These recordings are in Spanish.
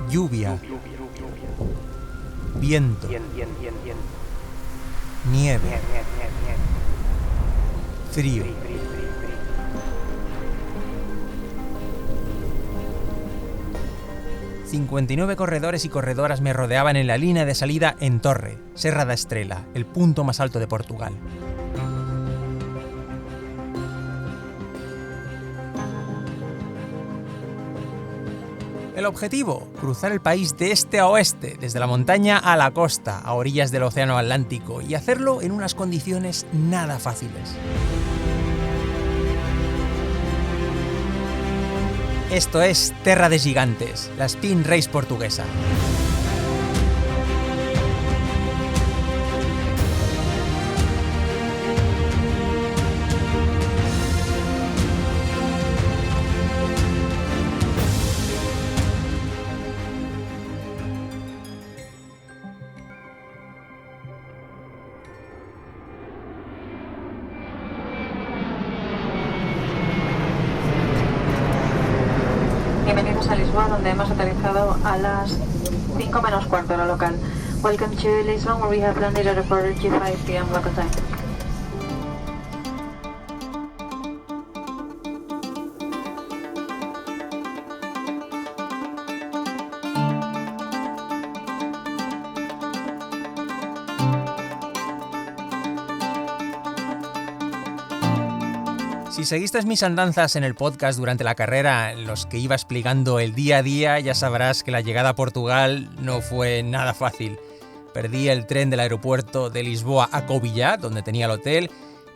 lluvia, viento, nieve, frío. ...59 corredores y corredoras me rodeaban en la línea de salida en Torre, Serra da Estrela, el punto más alto de Portugal. El objetivo, cruzar el país de este a oeste, desde la montaña a la costa, a orillas del Océano Atlántico, y hacerlo en unas condiciones nada fáciles. Esto es Terra de Gigantes, la Spin Race portuguesa. Bienvenidos a Lisboa, donde hemos aterrizado a las 5 menos cuarto hora local. Welcome to Lisbon, where we have landed at approximately 5 p.m. local time. Si seguiste mis andanzas en el podcast durante la carrera, en los que iba explicando el día a día, ya sabrás que la llegada a Portugal no fue nada fácil. Perdí el tren del aeropuerto de Lisboa a Covilhã, donde tenía el hotel,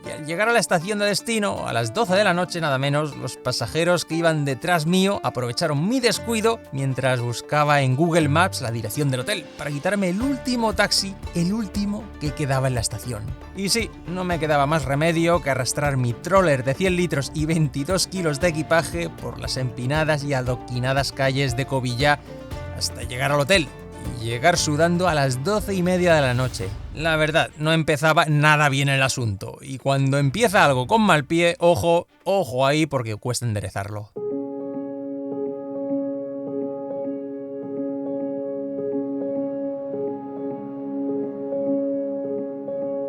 y al llegar a la estación de destino, a las 12 de la noche nada menos, los pasajeros que iban detrás mío aprovecharon mi descuido mientras buscaba en Google Maps la dirección del hotel para quitarme el último taxi, el último que quedaba en la estación. Y sí, no me quedaba más remedio que arrastrar mi troller de 100 litros y 22 kilos de equipaje por las empinadas y adoquinadas calles de Covilhã hasta llegar al hotel. Y llegar sudando a las 12:30 de la noche. La verdad, no empezaba nada bien el asunto. Y cuando empieza algo con mal pie, ojo ahí porque cuesta enderezarlo.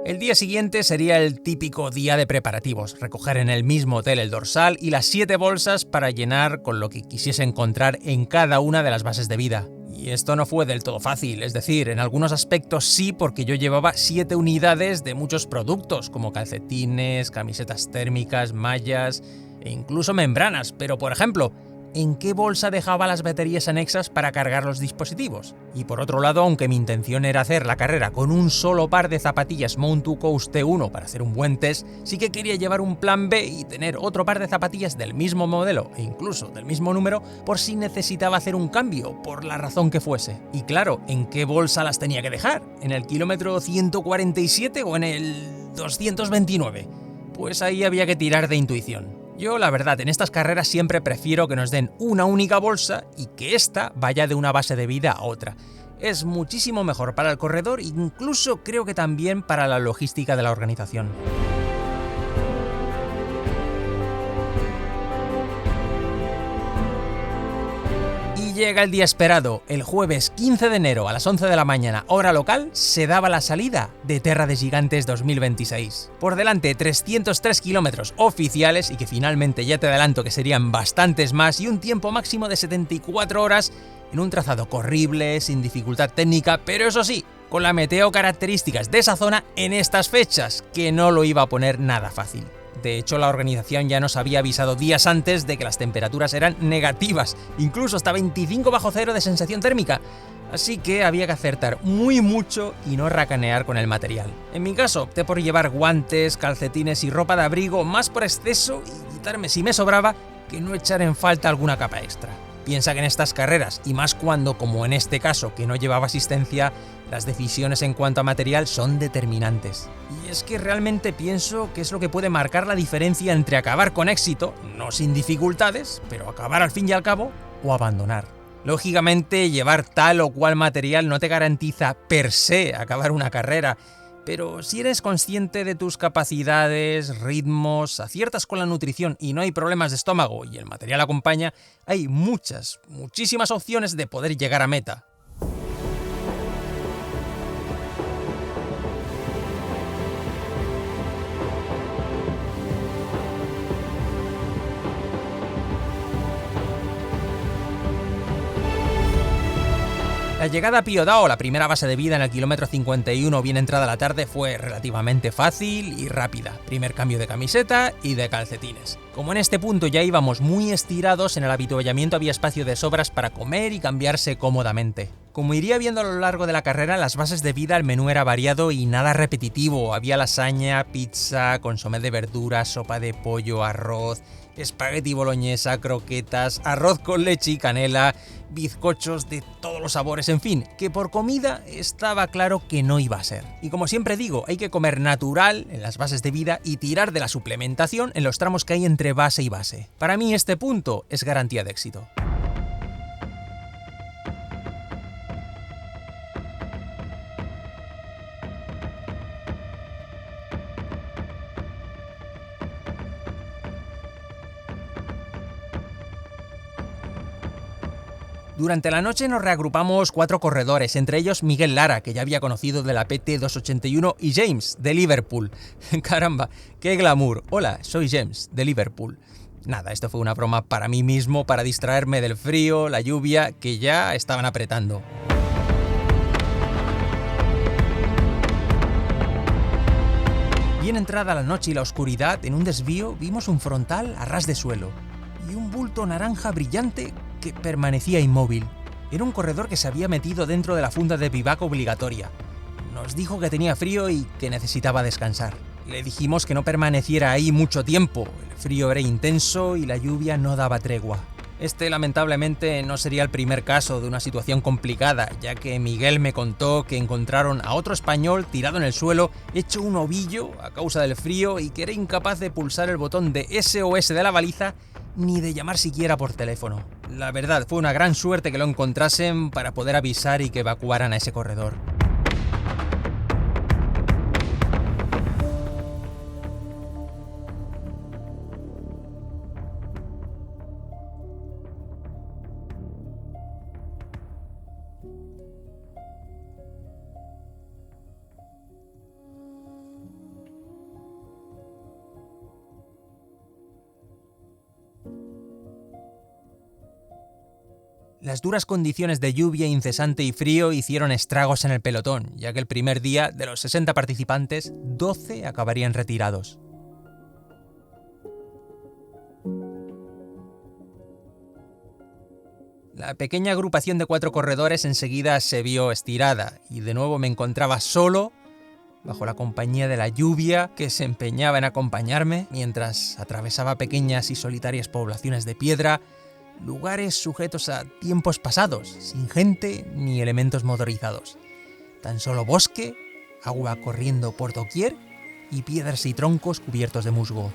El día siguiente sería el típico día de preparativos, recoger en el mismo hotel el dorsal y las 7 bolsas para llenar con lo que quisiese encontrar en cada una de las bases de vida. Y esto no fue del todo fácil, es decir, en algunos aspectos sí, porque yo llevaba 7 unidades de muchos productos, como calcetines, camisetas térmicas, mallas e incluso membranas, pero por ejemplo, ¿en qué bolsa dejaba las baterías anexas para cargar los dispositivos? Y por otro lado, aunque mi intención era hacer la carrera con un solo par de zapatillas Mount2 Coast T1 para hacer un buen test, sí que quería llevar un plan B y tener otro par de zapatillas del mismo modelo e incluso del mismo número por si necesitaba hacer un cambio, por la razón que fuese. Y claro, ¿en qué bolsa las tenía que dejar? ¿En el kilómetro 147 o en el 229? Pues ahí había que tirar de intuición. Yo, la verdad, en estas carreras siempre prefiero que nos den una única bolsa y que ésta vaya de una base de vida a otra. Es muchísimo mejor para el corredor, incluso creo que también para la logística de la organización. Llega el día esperado. El jueves 15 de enero a las 11 de la mañana, hora local, se daba la salida de Terra de Gigantes 2026. Por delante 303 kilómetros oficiales y que finalmente ya te adelanto que serían bastantes más y un tiempo máximo de 74 horas en un trazado corrible, sin dificultad técnica, pero eso sí, con la meteo características de esa zona en estas fechas, que no lo iba a poner nada fácil. De hecho, la organización ya nos había avisado días antes de que las temperaturas eran negativas, incluso hasta 25 bajo cero de sensación térmica. Así que había que acertar muy mucho y no racanear con el material. En mi caso, opté por llevar guantes, calcetines y ropa de abrigo más por exceso y quitarme si me sobraba que no echar en falta alguna capa extra. Piensa que en estas carreras, y más cuando, como en este caso, que no llevaba asistencia, las decisiones en cuanto a material son determinantes. Y es que realmente pienso que es lo que puede marcar la diferencia entre acabar con éxito, no sin dificultades, pero acabar al fin y al cabo, o abandonar. Lógicamente, llevar tal o cual material no te garantiza per se acabar una carrera, Pero si eres consciente de tus capacidades, ritmos, aciertas con la nutrición y no hay problemas de estómago y el material acompaña, hay muchísimas opciones de poder llegar a meta. La llegada a Phio Dao, la primera base de vida en el kilómetro 51 bien entrada la tarde, fue relativamente fácil y rápida. Primer cambio de camiseta y de calcetines. Como en este punto ya íbamos muy estirados, en el avituallamiento había espacio de sobras para comer y cambiarse cómodamente. Como iría viendo a lo largo de la carrera, en las bases de vida el menú era variado y nada repetitivo. Había lasaña, pizza, consomé de verduras, sopa de pollo, arroz, espagueti boloñesa, croquetas, arroz con leche y canela, bizcochos de todos los sabores, en fin, que por comida estaba claro que no iba a ser. Y como siempre digo, hay que comer natural en las bases de vida y tirar de la suplementación en los tramos que hay entre base y base. Para mí este punto es garantía de éxito. Durante la noche nos reagrupamos 4 corredores, entre ellos Miguel Lara, que ya había conocido de la PT 281, y James, de Liverpool. Caramba, qué glamour. Hola, soy James, de Liverpool. Nada, esto fue una broma para mí mismo, para distraerme del frío, la lluvia, que ya estaban apretando. Bien entrada la noche y la oscuridad, en un desvío vimos un frontal a ras de suelo y un bulto naranja brillante que permanecía inmóvil. Era un corredor que se había metido dentro de la funda de vivac obligatoria. Nos dijo que tenía frío y que necesitaba descansar. Le dijimos que no permaneciera ahí mucho tiempo. El frío era intenso y la lluvia no daba tregua. Este lamentablemente no sería el primer caso de una situación complicada, ya que Miguel me contó que encontraron a otro español tirado en el suelo, hecho un ovillo a causa del frío y que era incapaz de pulsar el botón de SOS de la baliza ni de llamar siquiera por teléfono. La verdad, fue una gran suerte que lo encontrasen para poder avisar y que evacuaran a ese corredor. Las duras condiciones de lluvia incesante y frío hicieron estragos en el pelotón, ya que el primer día, de los 60 participantes, 12 acabarían retirados. La pequeña agrupación de 4 corredores enseguida se vio estirada, y de nuevo me encontraba solo, bajo la compañía de la lluvia que se empeñaba en acompañarme, mientras atravesaba pequeñas y solitarias poblaciones de piedra, lugares sujetos a tiempos pasados, sin gente ni elementos motorizados. Tan solo bosque, agua corriendo por doquier y piedras y troncos cubiertos de musgo.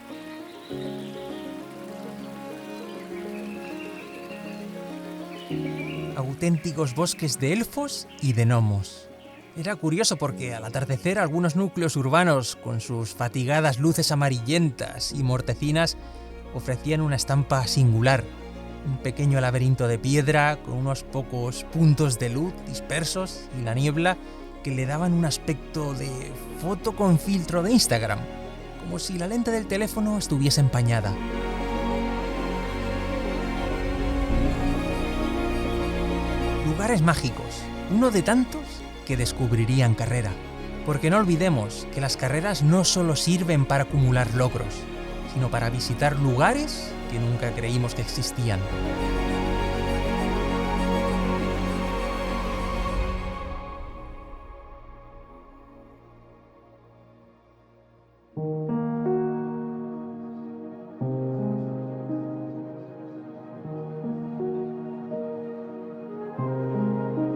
Auténticos bosques de elfos y de gnomos. Era curioso porque al atardecer algunos núcleos urbanos, con sus fatigadas luces amarillentas y mortecinas, ofrecían una estampa singular. Un pequeño laberinto de piedra con unos pocos puntos de luz dispersos y la niebla que le daban un aspecto de foto con filtro de Instagram, como si la lente del teléfono estuviese empañada. Lugares mágicos, uno de tantos que descubriría en carrera. Porque no olvidemos que las carreras no solo sirven para acumular logros, sino para visitar lugares que nunca creímos que existían.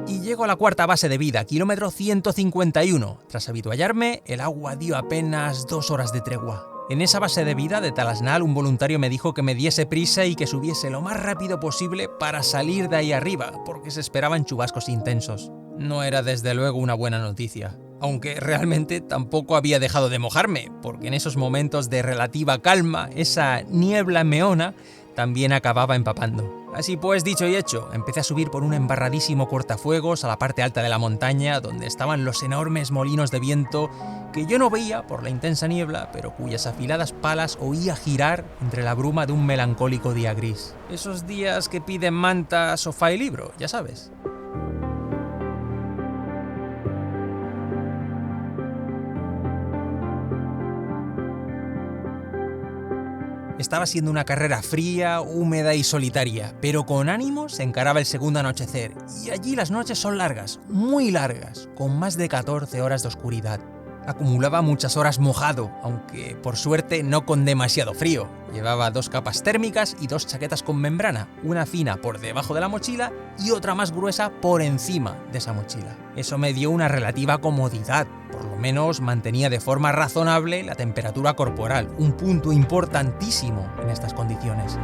Y llego a la cuarta base de vida, kilómetro 151. Tras habituallarme, el agua dio apenas 2 horas de tregua. En esa base de vida de Talasnal, un voluntario me dijo que me diese prisa y que subiese lo más rápido posible para salir de ahí arriba, porque se esperaban chubascos intensos. No era desde luego una buena noticia. Aunque realmente tampoco había dejado de mojarme, porque en esos momentos de relativa calma, esa niebla meona también acababa empapando. Así pues, dicho y hecho, empecé a subir por un embarradísimo cortafuegos a la parte alta de la montaña, donde estaban los enormes molinos de viento que yo no veía por la intensa niebla, pero cuyas afiladas palas oía girar entre la bruma de un melancólico día gris. Esos días que piden manta, sofá y libro, ya sabes. Estaba siendo una carrera fría, húmeda y solitaria, pero con ánimo se encaraba el segundo anochecer, y allí las noches son largas, muy largas, con más de 14 horas de oscuridad. Acumulaba muchas horas mojado, aunque por suerte no con demasiado frío. Llevaba 2 capas térmicas y 2 chaquetas con membrana, una fina por debajo de la mochila y otra más gruesa por encima de esa mochila. Eso me dio una relativa comodidad, por lo menos mantenía de forma razonable la temperatura corporal, un punto importantísimo en estas condiciones.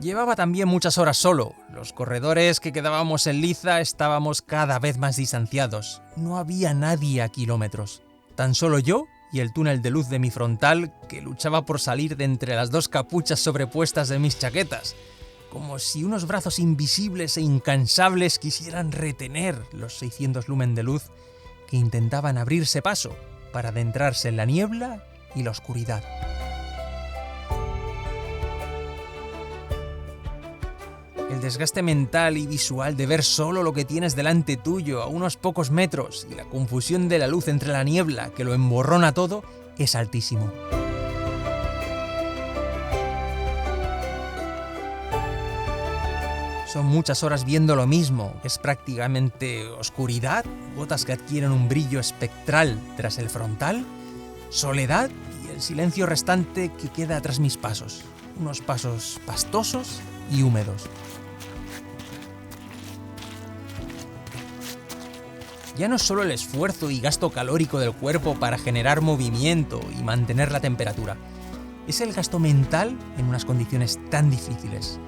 Llevaba también muchas horas solo. Los corredores que quedábamos en liza estábamos cada vez más distanciados. No había nadie a kilómetros. Tan solo yo y el túnel de luz de mi frontal que luchaba por salir de entre las 2 capuchas sobrepuestas de mis chaquetas, como si unos brazos invisibles e incansables quisieran retener los 600 lumen de luz que intentaban abrirse paso para adentrarse en la niebla y la oscuridad. El desgaste mental y visual de ver solo lo que tienes delante tuyo a unos pocos metros y la confusión de la luz entre la niebla que lo emborrona todo es altísimo. Son muchas horas viendo lo mismo, es prácticamente oscuridad, gotas que adquieren un brillo espectral tras el frontal, soledad y el silencio restante que queda tras mis pasos, unos pasos pastosos y húmedos. Ya no es solo el esfuerzo y gasto calórico del cuerpo para generar movimiento y mantener la temperatura, es el gasto mental en unas condiciones tan difíciles.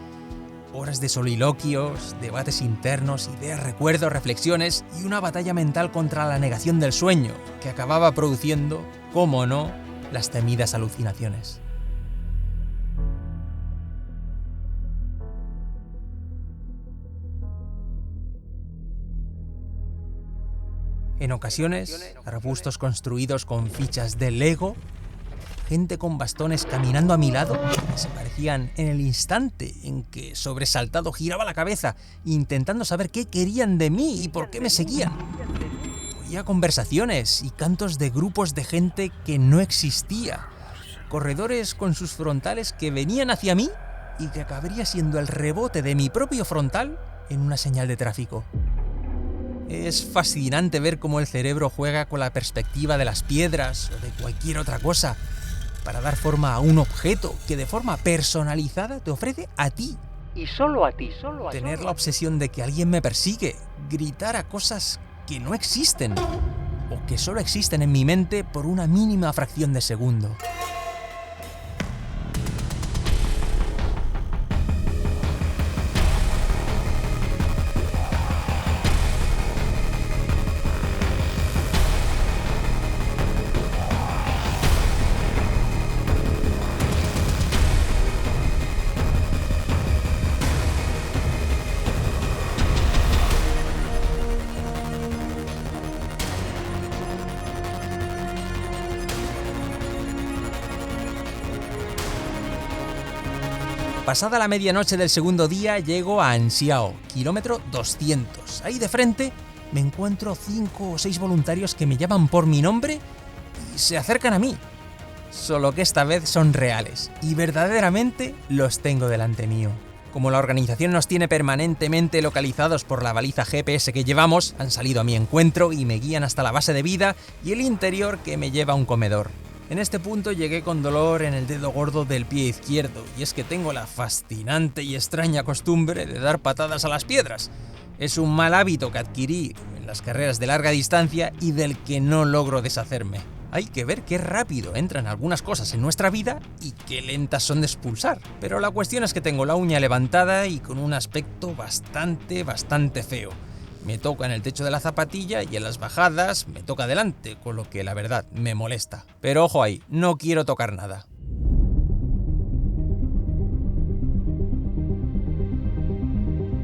Horas de soliloquios, debates internos, ideas, recuerdos, reflexiones y una batalla mental contra la negación del sueño, que acababa produciendo, cómo no, las temidas alucinaciones. En ocasiones, arbustos construidos con fichas de Lego, gente con bastones caminando a mi lado, que se parecían en el instante en que, sobresaltado, giraba la cabeza, intentando saber qué querían de mí y por qué me seguían. Oía conversaciones y cantos de grupos de gente que no existía, corredores con sus frontales que venían hacia mí y que acabaría siendo el rebote de mi propio frontal en una señal de tráfico. Es fascinante ver cómo el cerebro juega con la perspectiva de las piedras o de cualquier otra cosa para dar forma a un objeto que de forma personalizada te ofrece a ti. Y solo a ti. Tener la obsesión de que alguien me persigue, gritar a cosas que no existen o que solo existen en mi mente por una mínima fracción de segundo. Pasada la medianoche del segundo día llego a Anxiao, kilómetro 200. Ahí de frente me encuentro 5 o 6 voluntarios que me llaman por mi nombre y se acercan a mí. Solo que esta vez son reales y verdaderamente los tengo delante mío. Como la organización nos tiene permanentemente localizados por la baliza GPS que llevamos, han salido a mi encuentro y me guían hasta la base de vida y el interior que me lleva a un comedor. En este punto llegué con dolor en el dedo gordo del pie izquierdo, y es que tengo la fascinante y extraña costumbre de dar patadas a las piedras. Es un mal hábito que adquirí en las carreras de larga distancia y del que no logro deshacerme. Hay que ver qué rápido entran algunas cosas en nuestra vida y qué lentas son de expulsar. Pero la cuestión es que tengo la uña levantada y con un aspecto bastante feo. Me toca en el techo de la zapatilla y en las bajadas me toca delante, con lo que la verdad me molesta. Pero ojo ahí, no quiero tocar nada.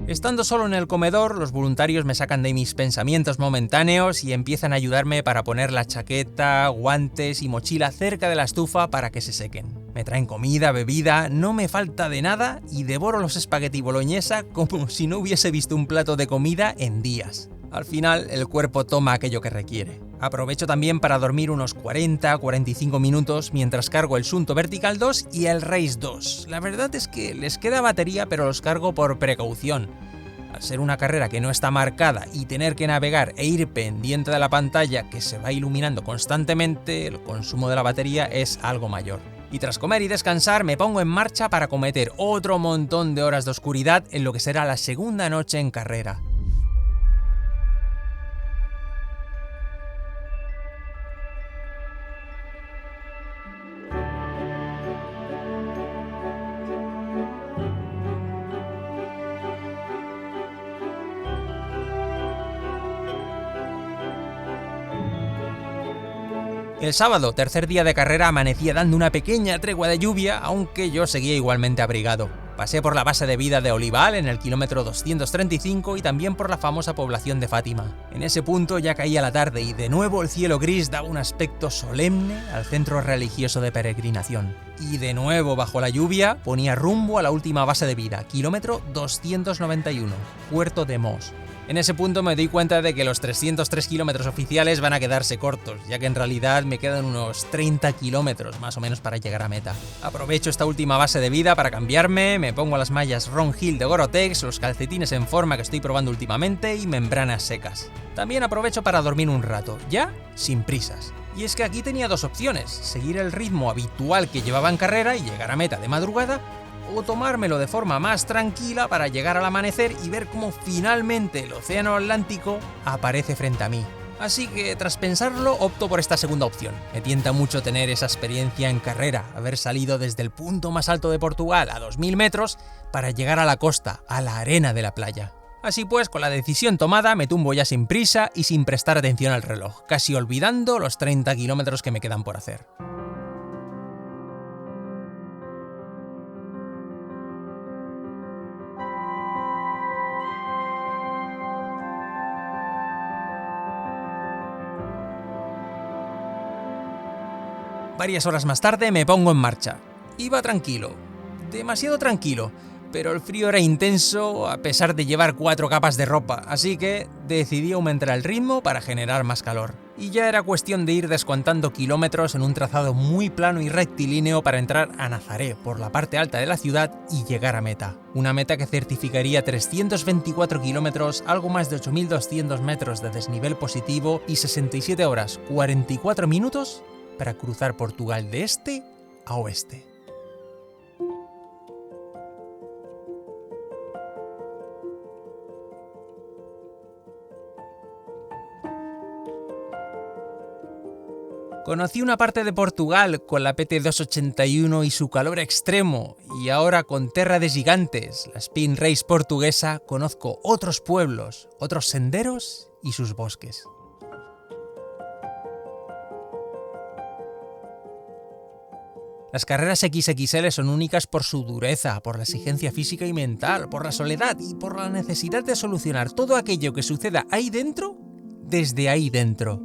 Estando solo en el comedor, los voluntarios me sacan de mis pensamientos momentáneos y empiezan a ayudarme para poner la chaqueta, guantes y mochila cerca de la estufa para que se sequen. Me traen comida, bebida, no me falta de nada y devoro los espagueti boloñesa como si no hubiese visto un plato de comida en días. Al final, el cuerpo toma aquello que requiere. Aprovecho también para dormir unos 40-45 minutos mientras cargo el Sunto Vertical 2 y el Race 2. La verdad es que les queda batería, pero los cargo por precaución. Al ser una carrera que no está marcada y tener que navegar e ir pendiente de la pantalla que se va iluminando constantemente, el consumo de la batería es algo mayor. Y tras comer y descansar me pongo en marcha para cometer otro montón de horas de oscuridad en lo que será la segunda noche en carrera. El sábado, tercer día de carrera, amanecía dando una pequeña tregua de lluvia, aunque yo seguía igualmente abrigado. Pasé por la base de vida de Olival en el kilómetro 235 y también por la famosa población de Fátima. En ese punto ya caía la tarde y de nuevo el cielo gris daba un aspecto solemne al centro religioso de peregrinación. Y de nuevo bajo la lluvia ponía rumbo a la última base de vida, kilómetro 291, Puerto de Mos. En ese punto me doy cuenta de que los 303 kilómetros oficiales van a quedarse cortos, ya que en realidad me quedan unos 30 kilómetros más o menos para llegar a meta. Aprovecho esta última base de vida para cambiarme, me pongo las mallas Ron Hill de Gore-Tex, los calcetines en forma que estoy probando últimamente y membranas secas. También aprovecho para dormir un rato, ya sin prisas. Y es que aquí tenía dos opciones, seguir el ritmo habitual que llevaba en carrera y llegar a meta de madrugada, o tomármelo de forma más tranquila para llegar al amanecer y ver cómo finalmente el océano Atlántico aparece frente a mí. Así que tras pensarlo opto por esta segunda opción. Me tienta mucho tener esa experiencia en carrera, haber salido desde el punto más alto de Portugal a 2000 metros para llegar a la costa, a la arena de la playa. Así pues, con la decisión tomada, me tumbo ya sin prisa y sin prestar atención al reloj, casi olvidando los 30 kilómetros que me quedan por hacer. Varias horas más tarde me pongo en marcha. Iba tranquilo, demasiado tranquilo, pero el frío era intenso a pesar de llevar 4 capas de ropa, así que decidí aumentar el ritmo para generar más calor. Y ya era cuestión de ir descontando kilómetros en un trazado muy plano y rectilíneo para entrar a Nazaré por la parte alta de la ciudad y llegar a meta. Una meta que certificaría 324 kilómetros, algo más de 8.200 metros de desnivel positivo y 67 horas 44 minutos para cruzar Portugal de este a oeste. Conocí una parte de Portugal con la PT281 y su calor extremo, y ahora con Terra de Gigantes, la Spin Race portuguesa, conozco otros pueblos, otros senderos y sus bosques. Las carreras XXL son únicas por su dureza, por la exigencia física y mental, por la soledad y por la necesidad de solucionar todo aquello que suceda ahí dentro, desde ahí dentro.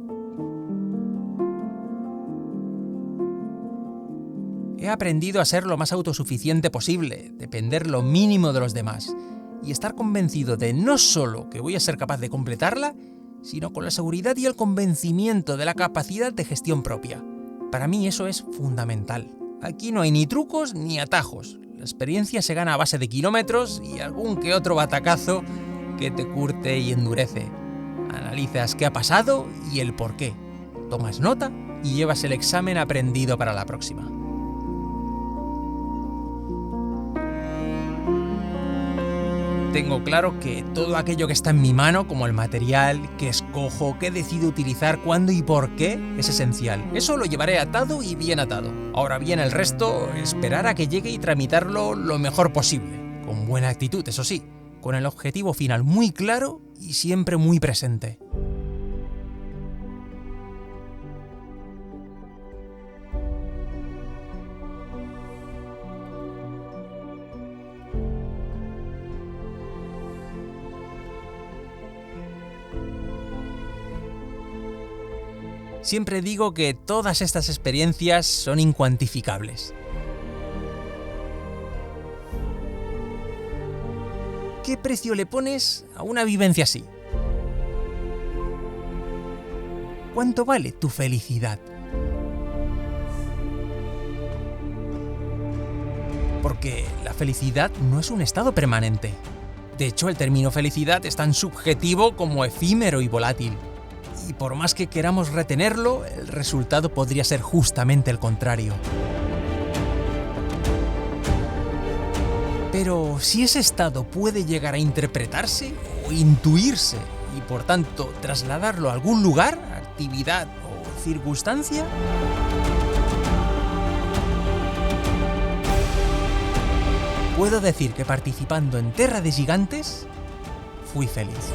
He aprendido a ser lo más autosuficiente posible, depender lo mínimo de los demás y estar convencido de no solo que voy a ser capaz de completarla, sino con la seguridad y el convencimiento de la capacidad de gestión propia. Para mí eso es fundamental. Aquí no hay ni trucos ni atajos. La experiencia se gana a base de kilómetros y algún que otro batacazo que te curte y endurece. Analizas qué ha pasado y el por qué. Tomas nota y llevas el examen aprendido para la próxima. Tengo claro que todo aquello que está en mi mano, como el material, que escojo, que decido utilizar, cuándo y por qué, es esencial. Eso lo llevaré atado y bien atado. Ahora bien, el resto, esperar a que llegue y tramitarlo lo mejor posible. Con buena actitud, eso sí, con el objetivo final muy claro y siempre muy presente. Siempre digo que todas estas experiencias son incuantificables. ¿Qué precio le pones a una vivencia así? ¿Cuánto vale tu felicidad? Porque la felicidad no es un estado permanente. De hecho, el término felicidad es tan subjetivo como efímero y volátil. Y por más que queramos retenerlo, el resultado podría ser justamente el contrario. Pero si ese estado puede llegar a interpretarse o intuirse y por tanto trasladarlo a algún lugar, actividad o circunstancia, puedo decir que participando en Terra de Gigantes fui feliz.